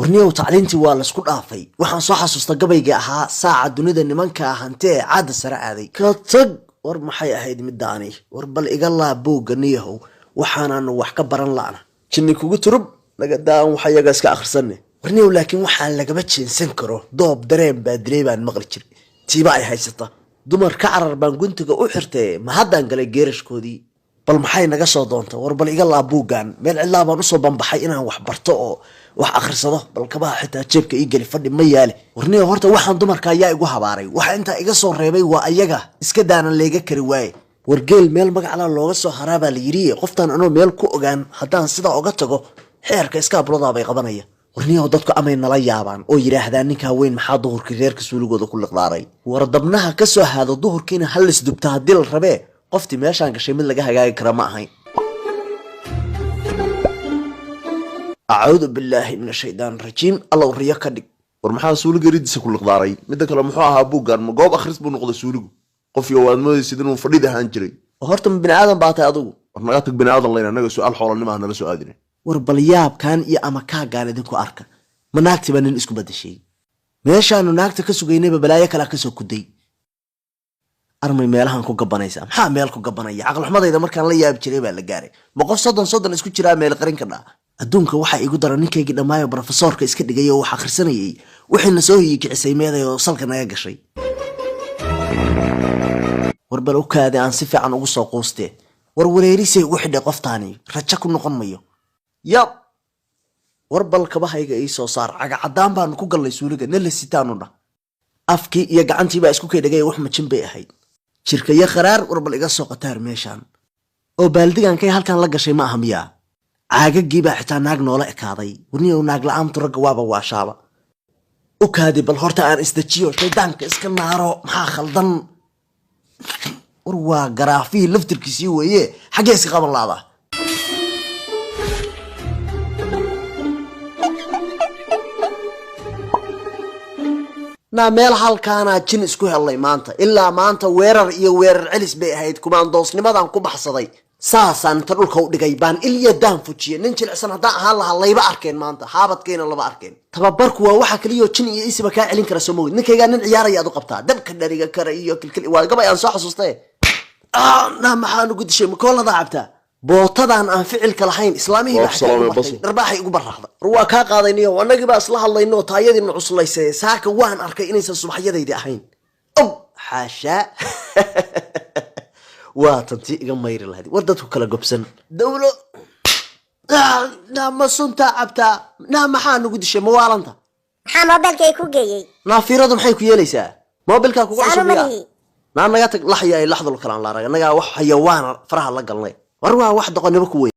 ورنيو تعلينتي ولا اسكو دافاي waxaan soo xasuusta gabayga ahaa saaca dunida nimanka ahantee caad sare aaday ka tag war maxay ahayd midaani war bal iga laaboganiyahow waxaan wax ka baran laana jinni kugu turub laga daan waxayaga iska akhrisanne ورنيو laakiin waxa laga bajeensan karo doob dareen baadilay baan maqli jiray tiiba ay haysata dumar ka carar baan guntiga u xirtay ma haddaan galay geerashkoodii bal maxay naga soo doonta war bal iga laabuugan meel cilaa baan u soo banbaxay inaan wax barto oo wax akhrisado bal kabaha xitaa jeebka ii gali fadhi ma yaale warniyo horta waxaan dumarka ayaa igu habaaray waxa inta iga soo reebay waa ayaga iska daanan leega kari waaye wargeel meel magac la looga soo haraaba la yiri qoftan anoo meel ku ogaan haddaan sida uga tago xeerka iska bulada bay qabanaya warniyo dadku amay nala yaabaan oo yiraahdaan ninka weyn maxaa duhurkii reerka suuligooda ku liqlaaray war dabnaha ka soo haado duhurkiina hal isdubta hadii la rabee qofti meeshaan gashay mid laga hagaagi kara ma ahayn أعوذ بالله من الشيطان الرجيم الله وريا كدق ورمحا سولغ ريدس كل قداري ميدا كلا مخو اها بوغان ما goob akhris buu noqday suuligu qof iyo waadmada sidoo fadhida haan jiray horta bini aadan baatay adigu warnaga tag bini aadan leena naga su'aal xoolannimo ahna la soo aadinay war bal yaab kan iyo ama ka gaalidin ku arka manaagti baan isku badashay meeshaan naagta ka sugaynayba balaayo kala ka soo kuday armay meelahan ku gabanaysa maxaa meel ku gabanaya aqal xumadayda markaan la yaab jiray baa la gaaray ma qof soddon isku jira meel qarin ka dhaa adduunka waxa igu daran ninkayga dhamaayo professorka iska dhigay oo wax akhrisanayay wixii soo hiikicisay meeday oo salka naga gashay warbal u kaade aan si fiican ugu soo qoostay war wareerisay ugu xidhay qoftaani raja ku noqon mayo yab warbal kabahayga ii soo saar caga cadaan baan ku galay suuliga nala sitaanu dha afkii iyo gacantii baa isku keedhagay wax majin bay ahayd jirka iyo qaraar warbal iga soo qataar meeshaan oo baaldigan kay halkan la gashay ma ahamiya caagagii baa xitaa naag noola ekaaday warniyo naag la'aantu ragga waaba waashaaba u kaadi bal horta aan isdajiyo shaydaanka iska naaro maxaa khaldan war waa garaafii laftirkiisii weeye xagee iska qaban laada na meel halkaana jin isku helay maanta ilaa maanta weerar iyo weerar celis bay ahayd kumaandoosnimadan ku baxsaday saasan inta dhulka u dhigay baan ilya daan fujiye nin jilicsan haddaan ahaan lahaa layba arkeen maanta haabadkeena laba arkeen tababarku waa waxa kaliya jin iyo isiba kaa celin kara soo moogid ninkayga nin ciyaaraya aad u qabtaa dabka dhariga kara iyo kilkil waa gabay aan soo xasuustay na maxaan ugu dishay makoolada cabtaa bootadan aan ficilka lahayn islaamihii darbaaxay ugu baraxda waa kaa qaadayniyo annagii baa isla hadlayno taayadiina cuslaysay saaka waan arkay inaysan subaxyadaydi ahayn xaasha واتنتي إيجا ماير الهدي وردتو كلا جبسن دولة نعم سنتا عبتا نعم حانو قد شيء موالنتا حا موبيل كيكو جيي نافيرادو محي كياليسا موبيل كاكو قاسو بيا نعم نغاتك لحيا لحظة الكلام لا رأي نغا وح حيوان فرها لقلني وروا واحد قنبكو